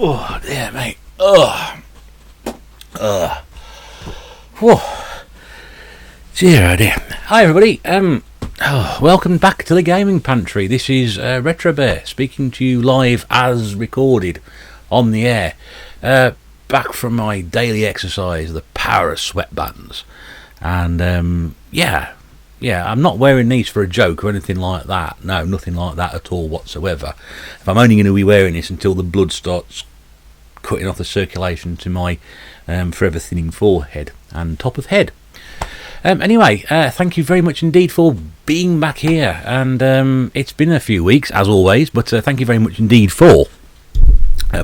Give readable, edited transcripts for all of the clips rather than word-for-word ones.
Oh, yeah, mate. Oh. Whew. Dear, oh dear. Hi, everybody. Welcome back to the Gaming Pantry. This is Retro Bear speaking to you live as recorded on the air. Back from my daily exercise, the power of sweatbands. And, yeah, I'm not wearing these for a joke or anything like that. No, nothing like that at all whatsoever. If I'm only going to be wearing this until the blood starts cutting off the circulation to my forever thinning forehead and top of head. Anyway, thank you very much indeed for being back here. And it's been a few weeks, as always, but thank you very much indeed for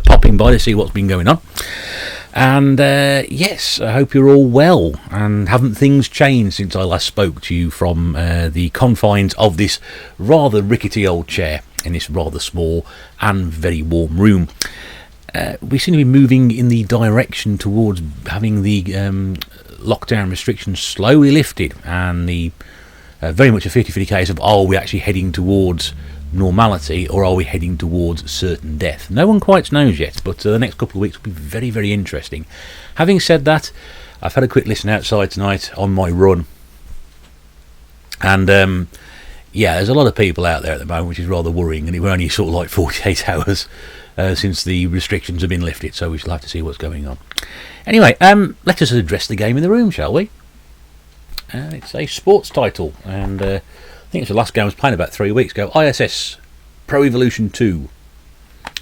popping by to see what's been going on. And yes, I hope you're all well, and haven't things changed since I last spoke to you from the confines of this rather rickety old chair in this rather small and very warm room. We seem to be moving in the direction towards having the lockdown restrictions slowly lifted, and the very much a 50-50 case of, are we actually heading towards normality, or are we heading towards certain death? No one quite knows yet, but the next couple of weeks will be very, very interesting. Having said that, I've had a quick listen outside tonight on my run, and yeah, there's a lot of people out there at the moment, which is rather worrying, and it was only sort of like 48 hours since the restrictions have been lifted, so we shall have to see what's going on. Anyway, let us address the game in the room, shall we? It's a sports title, and I think it's the last game I was playing about 3 weeks ago. ISS Pro Evolution 2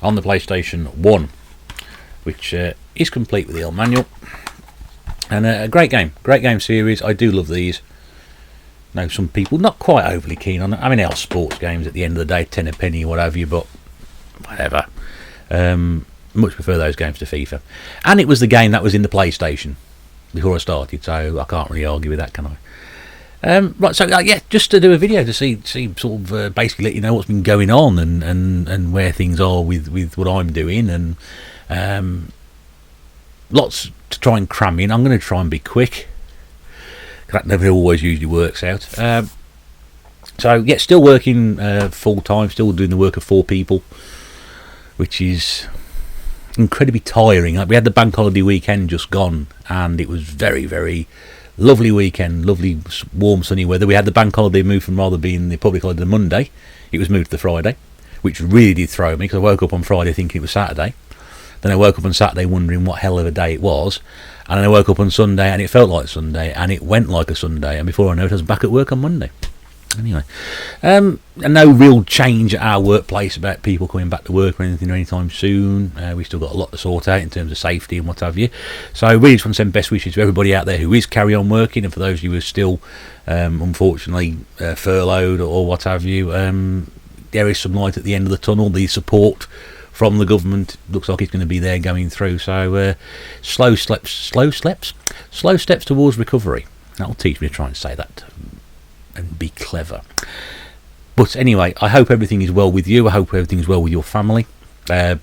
on the PlayStation 1, which is complete with the old manual, and a great game series. I do love these. Know some people not quite overly keen on it. I mean, they are sports games at the end of the day, 10 a penny or what have you, but whatever. Much prefer those games to FIFA. And it was the game that was in the PlayStation before I started, so I can't really argue with that, can I? Right, so yeah, just to do a video to see sort of basically let you know what's been going on and where things are with what I'm doing, and lots to try and cram in. I'm going to try and be quick. That never always usually works out. So yeah, still working full time, still doing the work of 4 people, which is incredibly tiring. Like, we had the bank holiday weekend just gone, and it was very, very lovely weekend, lovely warm sunny weather. We had the bank holiday moved from rather being the public holiday Monday, it was moved to the Friday, which really did throw me, because I woke up on Friday thinking it was Saturday. Then I woke up on Saturday wondering what hell of a day it was, and then I woke up on Sunday and it felt like Sunday, and it went like a Sunday, and before I know it I was back at work on Monday. Anyway, and no real change at our workplace about people coming back to work or anything anytime soon. We've still got a lot to sort out in terms of safety and what have you. So I really just want to send best wishes to everybody out there who is carry on working, and for those of you who are still unfortunately furloughed or what have you, there is some light at the end of the tunnel. The support from the government looks like it's going to be there going through. So slow steps towards recovery. That'll teach me to try and say that and be clever. But anyway, I hope everything is well with you. I hope everything is well with your family. When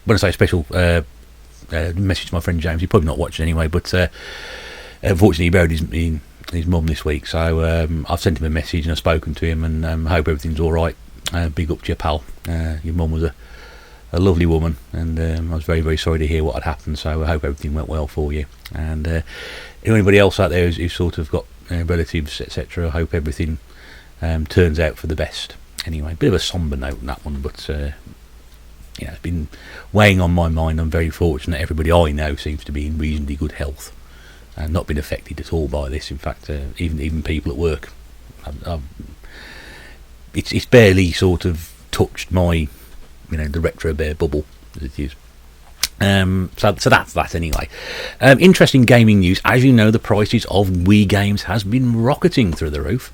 I say a special message to my friend James, he's probably not watching anyway, but unfortunately he buried his mum this week, so I've sent him a message and I've spoken to him, and I hope everything's alright. Big up to your pal. Your mum was a lovely woman, and I was very, very sorry to hear what had happened, so I hope everything went well for you. And anybody else out there who's sort of got relatives, etc., I hope everything turns out for the best. Anyway, bit of a sombre note on that one, but it's been weighing on my mind. I'm very fortunate everybody I know seems to be in reasonably good health and not been affected at all by this. In fact, even people at work, it's barely sort of touched my the Retro Bear bubble, as it is. So that's that anyway. Interesting gaming news. As you know, the prices of Wii games has been rocketing through the roof,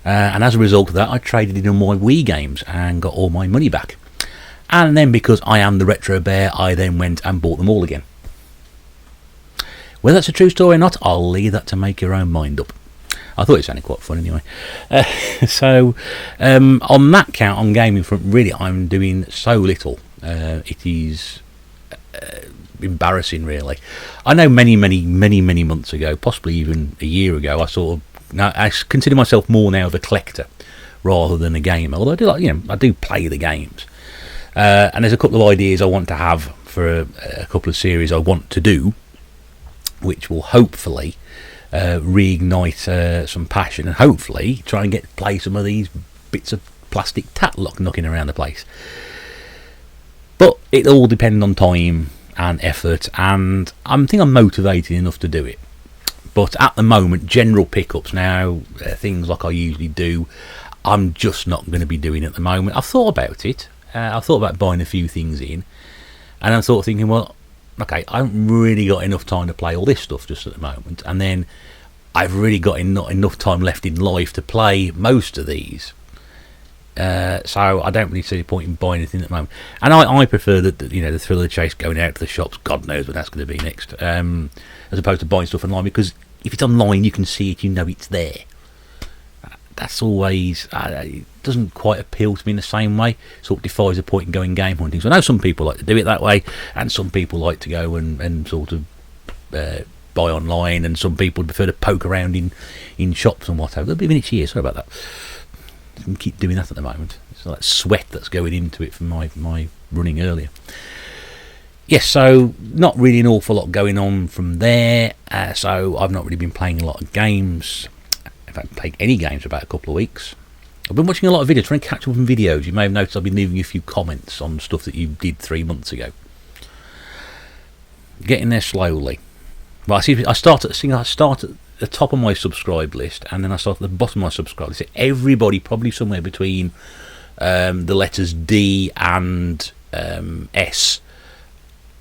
and as a result of that, I traded in my Wii games and got all my money back. And then, because I am the Retro Bear, I then went and bought them all again. Whether that's a true story or not, I'll leave that to make your own mind up. I thought it sounded quite fun anyway. So on that count, on gaming front, really I'm doing so little. It is embarrassing, really. I know many months ago, possibly even a year ago, I consider myself more now of a collector rather than a gamer. Although I do I do play the games. And there's a couple of ideas I want to have for a couple of series I want to do, which will hopefully reignite some passion, and hopefully try and play some of these bits of plastic tatlock knocking around the place. But it all depends on time and effort, and I think I'm motivated enough to do it. But at the moment, general pickups now, things like I usually do, I'm just not going to be doing at the moment. I've thought about it. I've thought about buying a few things in, and I'm sort of thinking, well, okay, I haven't really got enough time to play all this stuff just at the moment, and then I've really got not enough time left in life to play most of these. So I don't really see the point in buying anything at the moment, and I prefer the thrill of the chase, going out to the shops. God knows what that's going to be next, as opposed to buying stuff online, because if it's online you can see it, you know it's there. That's always it doesn't quite appeal to me in the same way. Sort of defies the point in going game hunting. So I know some people like to do it that way, and some people like to go and sort of buy online, and some people prefer to poke around in shops and whatever. There'll be minutes here. Sorry about that. I can keep doing that at the moment. It's like sweat that's going into it from my running earlier. Yes, so not really an awful lot going on from there. So I've not really been playing a lot of games. In fact, I haven't played any games for about a couple of weeks. I've been watching a lot of videos, trying to catch up on videos. You may have noticed I've been leaving you a few comments on stuff that you did 3 months ago. Getting there slowly. Well, I start at the top of my subscribe list, and then I start at the bottom of my subscribe list. Everybody probably somewhere between the letters D and S.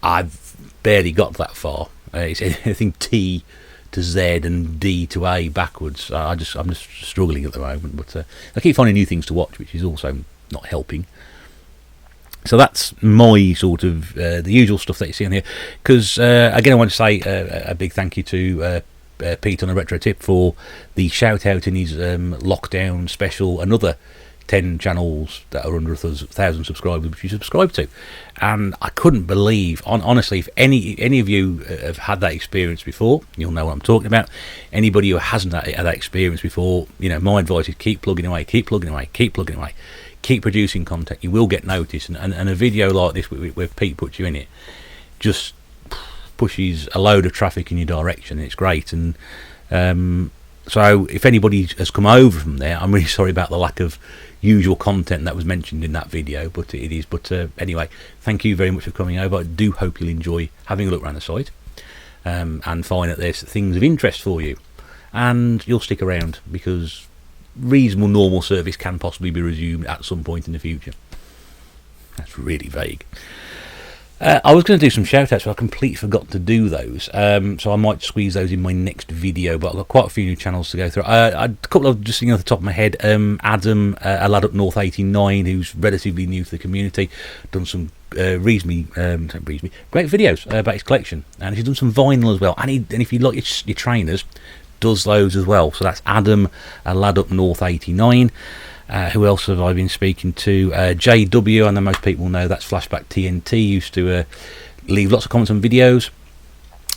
I've barely got that far. It's anything T to Z and D to A backwards. I'm just struggling at the moment, but I keep finding new things to watch, which is also not helping. So that's my sort of the usual stuff that you see on here. Because again, I want to say a big thank you to Pete on the Retro Tip for the shout out in his lockdown special. Another 10 channels that are under 1,000 subscribers which you subscribe to, and I couldn't believe, honestly, if any of you have had that experience before, you'll know what I'm talking about. Anybody who hasn't had that experience before, my advice is keep plugging away, keep plugging away, keep plugging away, keep producing content. You will get noticed, and a video like this where Pete puts you in it just pushes a load of traffic in your direction. It's great. And so if anybody has come over from there, I'm really sorry about the lack of usual content that was mentioned in that video, but it is. But anyway, thank you very much for coming over. I do hope you'll enjoy having a look around the site and find that there's things of interest for you, and you'll stick around, because reasonable normal service can possibly be resumed at some point in the future. That's really vague. I was going to do some shout outs, but I completely forgot to do those, so I might squeeze those in my next video, but I've got quite a few new channels to go through. A couple of, just thinking off the top of my head, Adam, a lad up North 89, who's relatively new to the community, done some reasonably great videos about his collection, and he's done some vinyl as well, and if you like your trainers, does those as well. So that's Adam, a lad up North 89. Who else have I been speaking to? JW, I know most people know that's Flashback TNT, used to leave lots of comments on videos,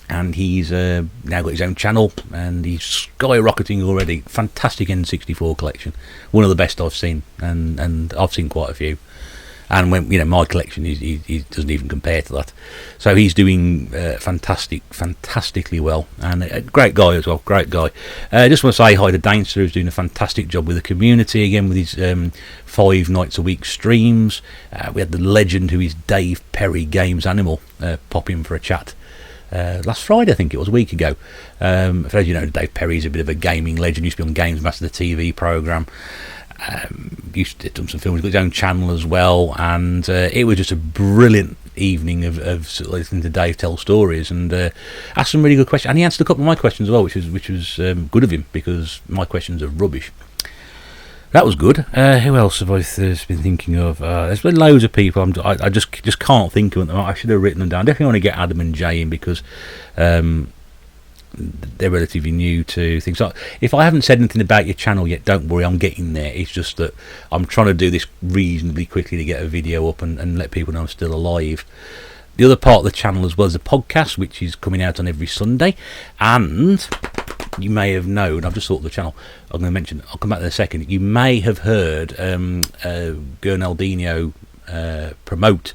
and he's now got his own channel, and he's skyrocketing already. Fantastic N64 collection, one of the best I've seen, and I've seen quite a few. And when my collection, he doesn't even compare to that. So he's doing fantastically well, and a great guy as well. Great guy. I just want to say hi to Dainster, who's doing a fantastic job with the community again with his 5 nights a week streams. We had the legend, who is Dave Perry Games Animal, pop in for a chat last Friday, I think it was, a week ago. For those you know, Dave Perry is a bit of a gaming legend. Used to be on Games Master, the TV programme. Used to do some films, got his own channel as well, and it was just a brilliant evening of sort of listening to Dave tell stories, and asked some really good questions, and he answered a couple of my questions as well, which was good of him, because my questions are rubbish. That was good. Who else have I been thinking of? There's been loads of people. I just can't think of them. I should have written them down. Definitely want to get Adam and Jay in, because they're relatively new to things. So if I haven't said anything about your channel yet, don't worry, I'm getting there. It's just that I'm trying to do this reasonably quickly to get a video up and let people know I'm still alive. The other part of the channel as well is a podcast, which is coming out on every Sunday, and you may have known, I've just thought of the channel, I'm going to mention, I'll come back in a second, you may have heard Gernaldinho promote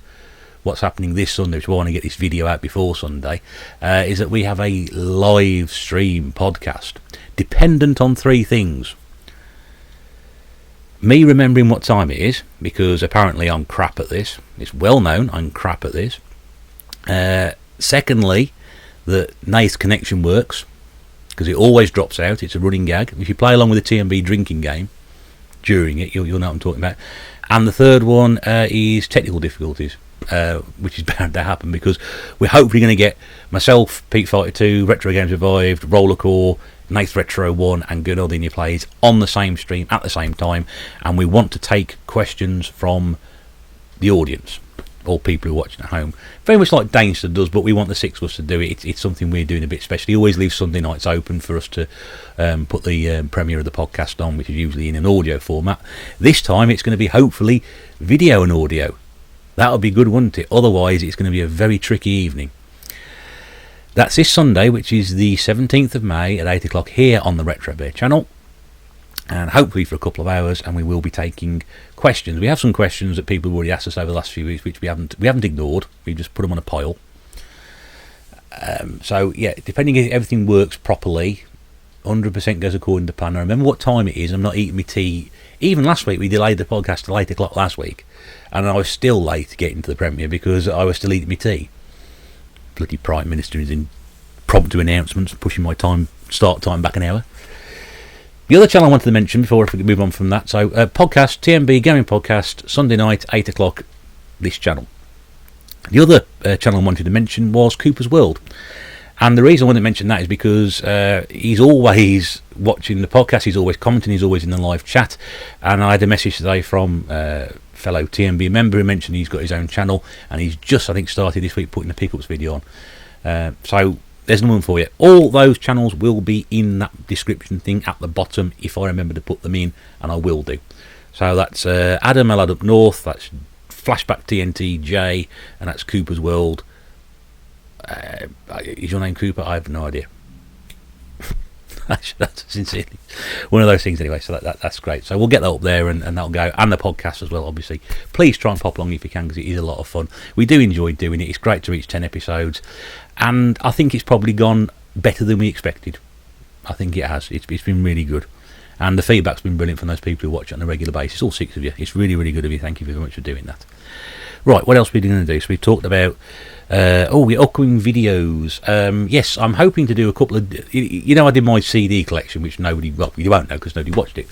what's happening this Sunday, which I want to get this video out before Sunday, is that we have a live stream podcast dependent on three things. Me remembering what time it is, because apparently I'm crap at this. It's well known I'm crap at this. Secondly, that Nate's connection works, because it always drops out. It's a running gag. If you play along with the TMB drinking game during it, you'll know what I'm talking about. And the third one is technical difficulties, which is bound to happen, because we're hopefully going to get myself, Pete Fighter 2, Retro Games Revived, Rollercore, Nath Retro 1 and Good Old Indie Plays on the same stream at the same time, and we want to take questions from the audience or people who are watching at home, very much like Dainster does, but we want the six of us to do it. It's something we're doing a bit special. He always leaves Sunday nights open for us to put the premiere of the podcast on, which is usually in an audio format. This time it's going to be hopefully video and audio. That'll be good, wouldn't it? Otherwise it's going to be a very tricky evening. That's this Sunday, which is the 17th of May at 8 o'clock here on the Retro Bear channel, and hopefully for a couple of hours, and we will be taking questions. We have some questions that people have already asked us over the last few weeks, which we haven't ignored. We just put them on a pile. So yeah, depending if everything works properly, 100% goes according to plan. I remember what time it is. I'm not eating my tea. Even last week we delayed the podcast till 8 o'clock last week, and I was still late getting to the premiere because I was still eating my tea. Bloody Prime Minister is in promptu announcements, pushing my start time back an hour. The other channel I wanted to mention before I move on from that, so podcast, TMB Gaming Podcast, Sunday night, 8 o'clock, this channel. The other channel I wanted to mention was Cooper's World. And the reason I wanted to mention that is because he's always watching the podcast, he's always commenting, he's always in the live chat. And I had a message today from fellow TMB member who mentioned he's got his own channel, and he's just, I think, started this week putting the pickups video on. So there's another one for you. All those channels will be in that description thing at the bottom if I remember to put them in, and I will do. So that's Adam Lad Up North, that's Flashback TNT J, and that's Cooper's World. Is your name Cooper? I have no idea. That's sincerely one of those things anyway, so that's great. So we'll get that up there, and that'll go, and the podcast as well, obviously. Please try and pop along if you can, because it is a lot of fun. We do enjoy doing it. It's great to reach 10 episodes, and I think it's probably gone better than we expected. I think it has. It's been really good, and the feedback's been brilliant from those people who watch it on a regular basis, all 6 of you. It's really, really good of you. Thank you very much for doing that. Right, what else are we going to do? So we've talked about the upcoming videos. Yes, I'm hoping to do a couple of... I did my CD collection, which nobody... Well, you won't know because nobody watched it.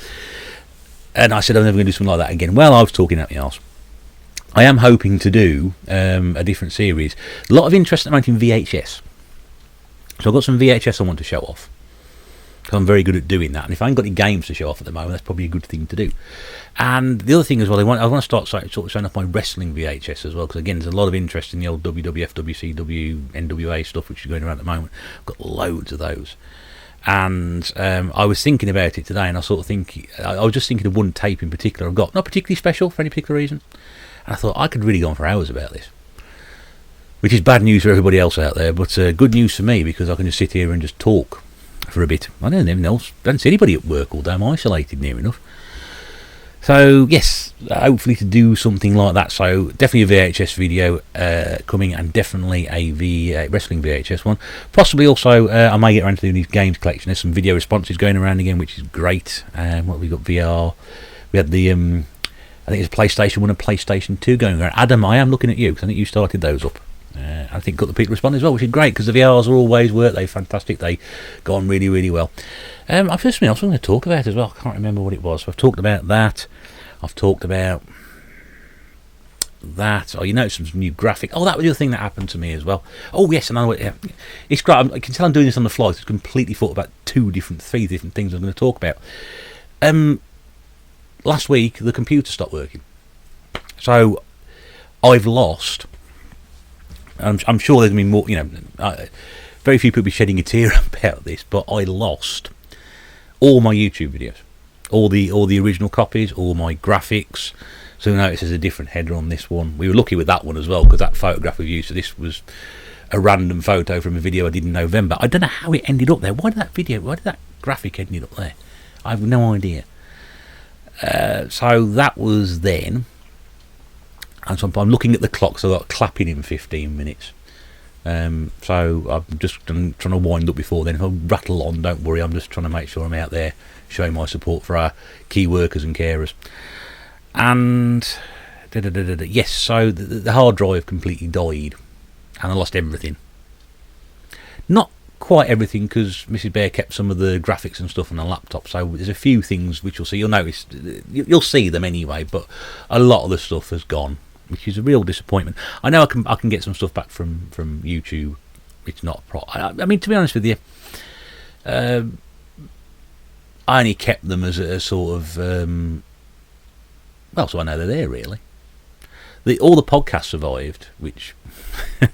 And I said I'm never going to do something like that again. Well, I was talking out my arse. I am hoping to do a different series. A lot of interest in VHS. So I've got some VHS I want to show off. Because I'm very good at doing that. And if I ain't got any games to show off at the moment, that's probably a good thing to do. And the other thing as well, I want to start sort of showing off my wrestling VHS as well, because again, there's a lot of interest in the old WWF, WCW, NWA stuff, which is going around at the moment. I've got loads of those. And I was thinking about it today, and I was just thinking of one tape in particular I've got, not particularly special for any particular reason. And I thought I could really go on for hours about this, which is bad news for everybody else out there, but good news for me, because I can just sit here and just talk for a bit. I don't see anybody at work all day. I'm isolated near enough. So yes, hopefully to do something like that. So definitely a VHS video coming, and definitely a wrestling VHS one. Possibly also I may get around to doing these games collection. There's some video responses going around again, which is great. What have we got? VR. We had the I think it's a PlayStation 1 and PlayStation 2 going around. Adam, I am looking at you because I think you started those up. I think got the people responding as well, which is great, because the VRs are always work. They're fantastic. They go on really, really well. I've just something else I'm going to talk about as well. I can't remember what it was. So I've talked about that. I've talked about that. Oh, you know, some new graphic. Oh, that was the other thing that happened to me as well. Oh, yes, and it's great. I can tell I'm doing this on the fly. I've completely thought about 3 different things I'm going to talk about. Last week, the computer stopped working. So I've lost... I'm sure there's been more, very few people be shedding a tear about this, but I lost all my YouTube videos, all the original copies, all my graphics. So notice there's a different header on this one. We were lucky with that one as well, because that photograph we used, so this was a random photo from a video I did in November. I don't know how it ended up there. Why did that graphic end up there? I have no idea. So that was then. And so I'm looking at the clock, so I've got clapping in 15 minutes. So I'm just trying to wind up before then. If I rattle on, don't worry, I'm just trying to make sure I'm out there showing my support for our key workers and carers. And yes, so the hard drive completely died, and I lost everything. Not quite everything, because Mrs. Bear kept some of the graphics and stuff on the laptop, so there's a few things which you'll notice, you'll see them anyway, but a lot of the stuff has gone, which is a real disappointment. I know I can get some stuff back from YouTube. It's not a problem. I mean, to be honest with you, I only kept them as a sort of well, so I know they're there really. All the podcasts survived, which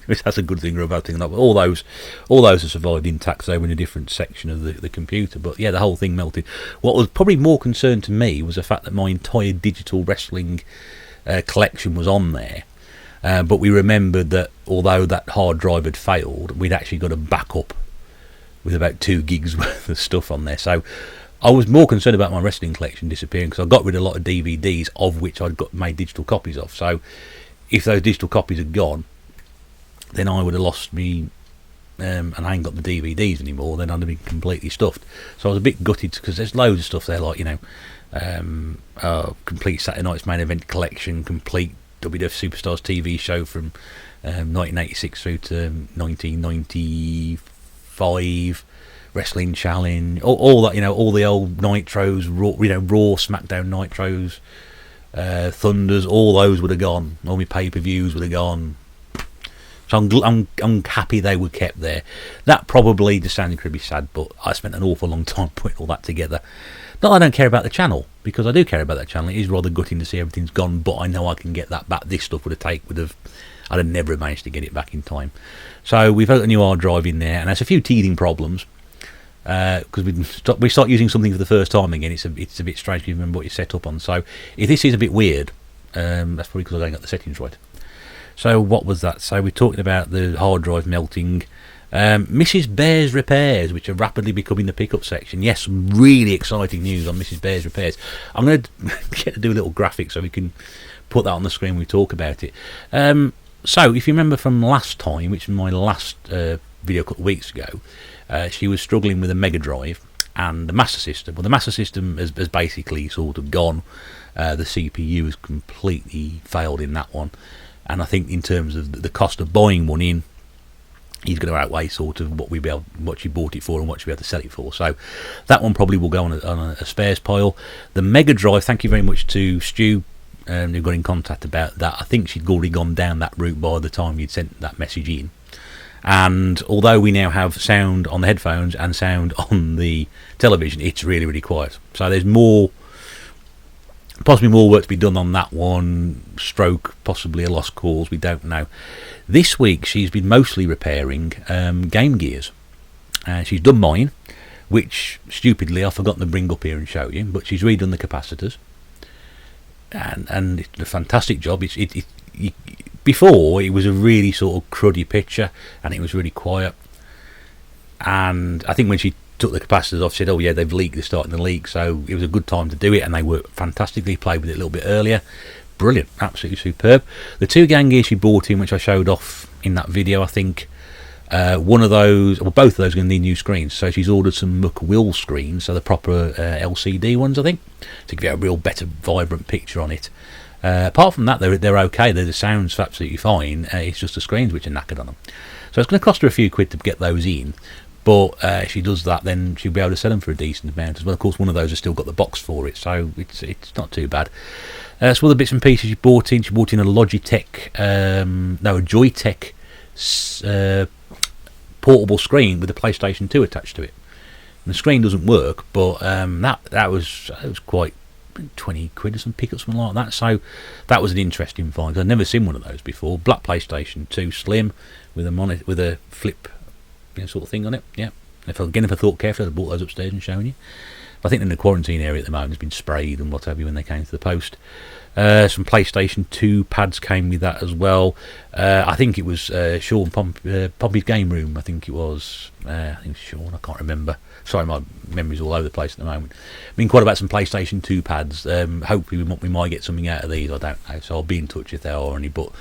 that's a good thing or a bad thing. But all those have survived intact. They were in a different section of the computer. But yeah, the whole thing melted. What was probably more concern to me was the fact that my entire digital wrestling collection was on there. But we remembered that although that hard drive had failed, we'd actually got a backup with about 2 gigs worth of stuff on there. So I was more concerned about my wrestling collection disappearing, because I got rid of a lot of DVDs, of which I'd made digital copies of. So if those digital copies had gone, then I would have lost me, and I ain't got the DVDs anymore. Then I'd have been completely stuffed. So I was a bit gutted, because there's loads of stuff there, like, you know, complete Saturday Night's Main Event collection, complete WWF Superstars TV show from 1986 through to 1995. Wrestling Challenge, all that, you know, all the old Nitros, Raw, you know, Raw, SmackDown Nitros, Thunders, all those would have gone. All my pay-per-views would have gone. So I'm happy they were kept there. That probably just sounded incredibly sad, but I spent an awful long time putting all that together. Not that I don't care about the channel, because I do care about that channel. It is rather gutting to see everything's gone, but I know I can get that back. This stuff I'd have never managed to get it back in time. So we've got a new hard drive in there, and there's a few teething problems. Because we start using something for the first time again, it's a bit strange to remember what you set up on. So if this is a bit weird, that's probably because I don't got the settings right. So what was that? So we're talking about the hard drive melting. Mrs. Bear's repairs, which are rapidly becoming the pickup section. Yes, really exciting news on Mrs. Bear's repairs. I'm going to get to do a little graphic so we can put that on the screen when we talk about it. So if you remember from last time, which was my last video a couple of weeks ago, she was struggling with a Mega Drive and the Master System. Well, the Master System has basically sort of gone. The CPU has completely failed in that one. And I think in terms of the cost of buying one in, he's going to outweigh sort of what she bought it for and what she'll be able to sell it for. So that one probably will go on a spares pile. The Mega Drive, thank you very much to Stu, who got in contact about that. I think she'd already gone down that route by the time you'd sent that message in. And although we now have sound on the headphones and sound on the television, it's really, really quiet. So there's possibly more work to be done on that one, stroke possibly a lost cause, we don't know. This week she's been mostly repairing Game Gears. She's done mine, which stupidly I've forgotten to bring up here and show you, but she's redone the capacitors, and it's a fantastic job. Before, it was a really sort of cruddy picture, and it was really quiet. And I think when she took the capacitors off, she said, "Oh yeah, they've leaked. They're starting to leak." So it was a good time to do it, and they worked fantastically. Played with it a little bit earlier. Brilliant, absolutely superb. The 2 Game Gears she bought in, which I showed off in that video, I think one of those, or both of those, are going to need new screens. So she's ordered some McWill screens, so the proper LCD ones, I think, to give you a real better, vibrant picture on it. Apart from that, they're okay. The sound's absolutely fine. It's just the screens which are knackered on them. So it's going to cost her a few quid to get those in. But if she does that, then she'll be able to sell them for a decent amount as well. Of course, one of those has still got the box for it, so it's not too bad. Some other bits and pieces she bought in. She bought in a Joytech portable screen with a PlayStation 2 attached to it. And the screen doesn't work, but that was quite 20 quid or some pick up, something like that. So that was an interesting find. I've never seen one of those before. Black PlayStation 2 Slim with a monitor with a flip, sort of thing on it. Yeah. If I thought carefully, I'd have brought those upstairs and shown you. I think in the quarantine area at the moment has been sprayed and what have you when they came to the post. Some PlayStation 2 pads came with that as well. I think it was Sean Pompey's Game Room. I think it was Sean. I can't remember. Sorry, my memory's all over the place at the moment. I've been quite about some PlayStation 2 pads. Hopefully we might get something out of these. I don't know, so I'll be in touch if there are any. But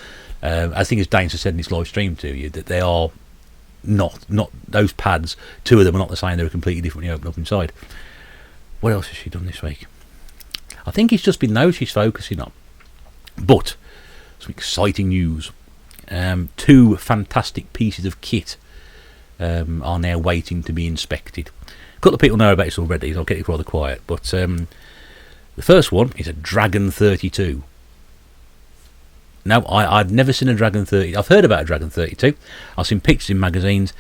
I think as Danes has said in his live stream to you, that they are not those pads. Two of them are not the same. They're completely different when you open up inside. What else has she done this week? I think it's just been those she's focusing on. But some exciting news. 2 fantastic pieces of kit are now waiting to be inspected. A couple of people know about this already, so I'll get it rather quiet. But the first one is a Dragon 32. Now, I've never seen a Dragon 30. I've heard about a Dragon 32. I've seen pictures in magazines.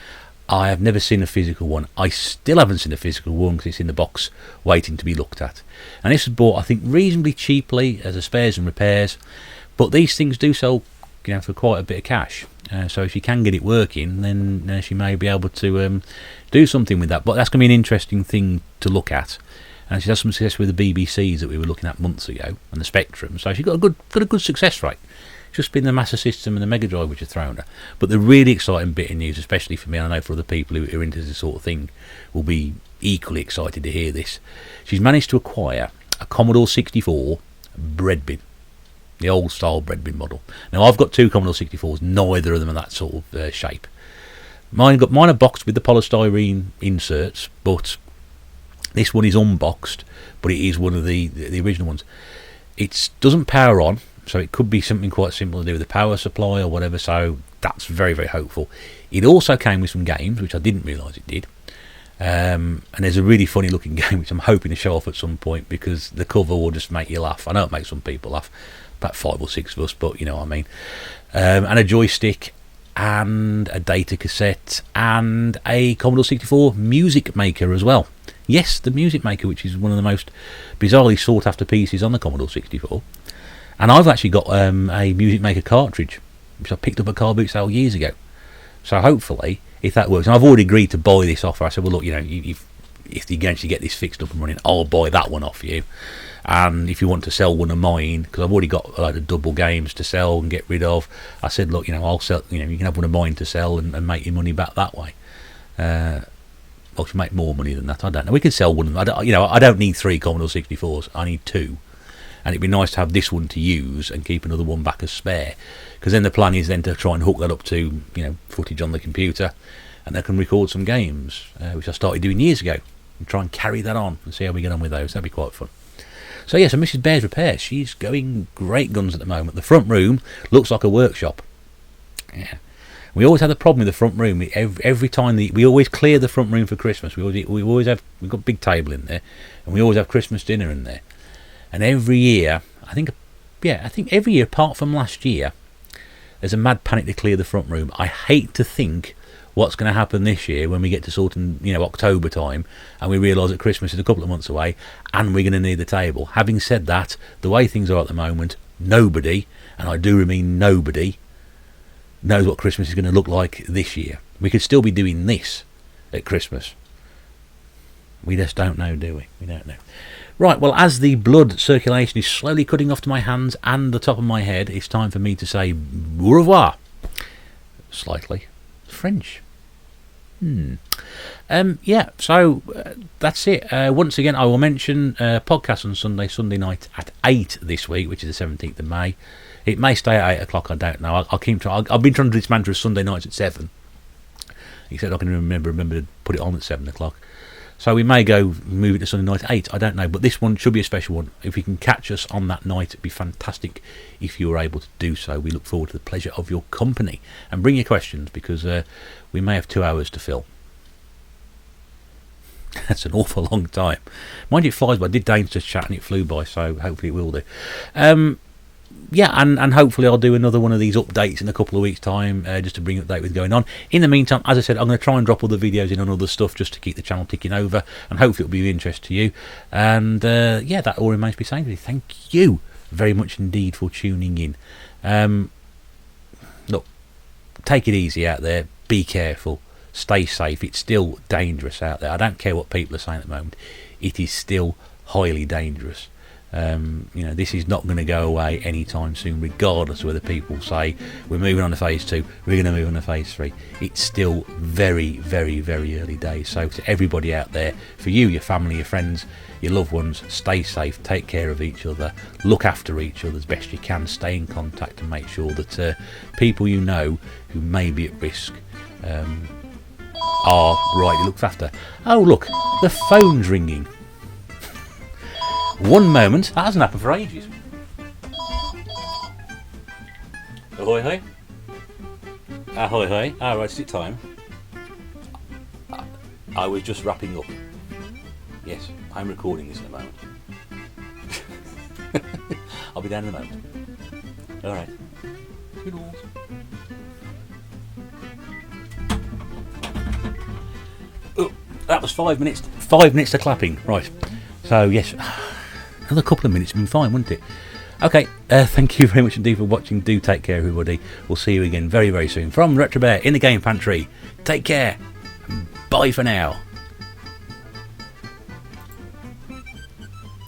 I have never seen a physical one. I still haven't seen a physical one because it's in the box waiting to be looked at. And this was bought, I think, reasonably cheaply as a spares and repairs. But these things do sell, for quite a bit of cash. So if you can get it working, then she may be able to do something with that. But that's going to be an interesting thing to look at. And she had some success with the BBCs that we were looking at months ago, and the Spectrum. So she got a good success rate. It's just been the Master System and the Mega Drive which have thrown her. But the really exciting bit of news, especially for me, and I know for other people who are into this sort of thing, will be equally excited to hear this. She's managed to acquire a Commodore 64 bread bin, the old style bread bin model. Now I've got 2 Commodore 64s, neither of them are that sort of shape. Mine are boxed with the polystyrene inserts, but this one is unboxed, but it is one of the original ones. It doesn't power on. So it could be something quite simple to do with the power supply or whatever, so that's very, very hopeful. It also came with some games, which I didn't realise it did. And there's a really funny looking game, which I'm hoping to show off at some point, because the cover will just make you laugh. I know it makes some people laugh, about 5 or 6 of us, but you know what I mean. And a joystick, and a data cassette, and a Commodore 64 music maker as well. Yes, the music maker, which is one of the most bizarrely sought after pieces on the Commodore 64. And I've actually got a Music Maker cartridge, which I picked up at car boot sale years ago. So hopefully, if that works, and I've already agreed to buy this off her. I said, well, look, if you're going to get this fixed up and running, I'll buy that one off you. And if you want to sell one of mine, because I've already got a load of double games to sell and get rid of, I said, look, I'll sell. You can have one of mine to sell and make your money back that way. Well, you make more money than that. I don't know. We could sell one. I don't need 3 Commodore 64s. I need 2. And it'd be nice to have this one to use and keep another one back as spare, because then the plan is then to try and hook that up to footage on the computer, and I can record some games, which I started doing years ago, and try and carry that on and see how we get on with those. That'd be quite fun. So so Mrs. Bear's Repair, she's going great guns at the moment. The front room looks like a workshop. Yeah, we always had a problem with the front room. Every time we always clear the front room for Christmas. We've got a big table in there, and we always have Christmas dinner in there. And every year, I think every year apart from last year, there's a mad panic to clear the front room. I hate to think what's going to happen this year when we get to sort of October time, and we realise that Christmas is a couple of months away, and we're going to need the table. Having said that, the way things are at the moment, nobody, and I do mean nobody, knows what Christmas is going to look like this year. We could still be doing this at Christmas. We just don't know, do we? We don't know. Right, well, as the blood circulation is slowly cutting off to my hands and the top of my head, it's time for me to say au revoir. Slightly French. So that's it. Once again, I will mention podcast on Sunday night at 8 this week, which is the 17th of May. It may stay at 8 o'clock, I don't know. I'll keep trying. I've been trying to do this mantra Sunday nights at 7. He said I can remember to put it on at 7 o'clock. So we may move it to Sunday night at 8, I don't know. But this one should be a special one. If you can catch us on that night, it'd be fantastic if you were able to do so. We look forward to the pleasure of your company. And bring your questions, because we may have 2 hours to fill. That's an awful long time. Mind you, it flies by. I did Dane's just chat and it flew by, so hopefully it will do. And hopefully I'll do another one of these updates in a couple of weeks' time, just to bring you up to date with going on. In the meantime, as I said, I'm going to try and drop other videos in on other stuff just to keep the channel ticking over, and hopefully it'll be of interest to you. And that all remains to be saying. Thank you very much indeed for tuning in. Look, take it easy out there. Be careful. Stay safe. It's still dangerous out there. I don't care what people are saying at the moment. it is still highly dangerous. This is not going to go away anytime soon, regardless of whether people say we're moving on to phase 2, we're going to move on to phase 3. It's still very, very, very early days. So to everybody out there, for you, your family, your friends, your loved ones, stay safe, take care of each other, look after each other as best you can, stay in contact and make sure that people you know who may be at risk are rightly looked after. Oh look, the phone's ringing. One moment, that hasn't happened for ages. Ahoy, hoy. Ahoy, hoy. Ah, right, is it time? I was just wrapping up. Yes, I'm recording this in a moment. I'll be down in a moment. Alright. Toodles. Oh, that was 5 minutes. 5 minutes to clapping. Right. So, yes. Another couple of minutes would be fine, wouldn't it? Okay, thank you very much indeed for watching. Do take care, everybody. We'll see you again very, very soon. From Retro Bear in the Game Pantry. Take care. Bye for now.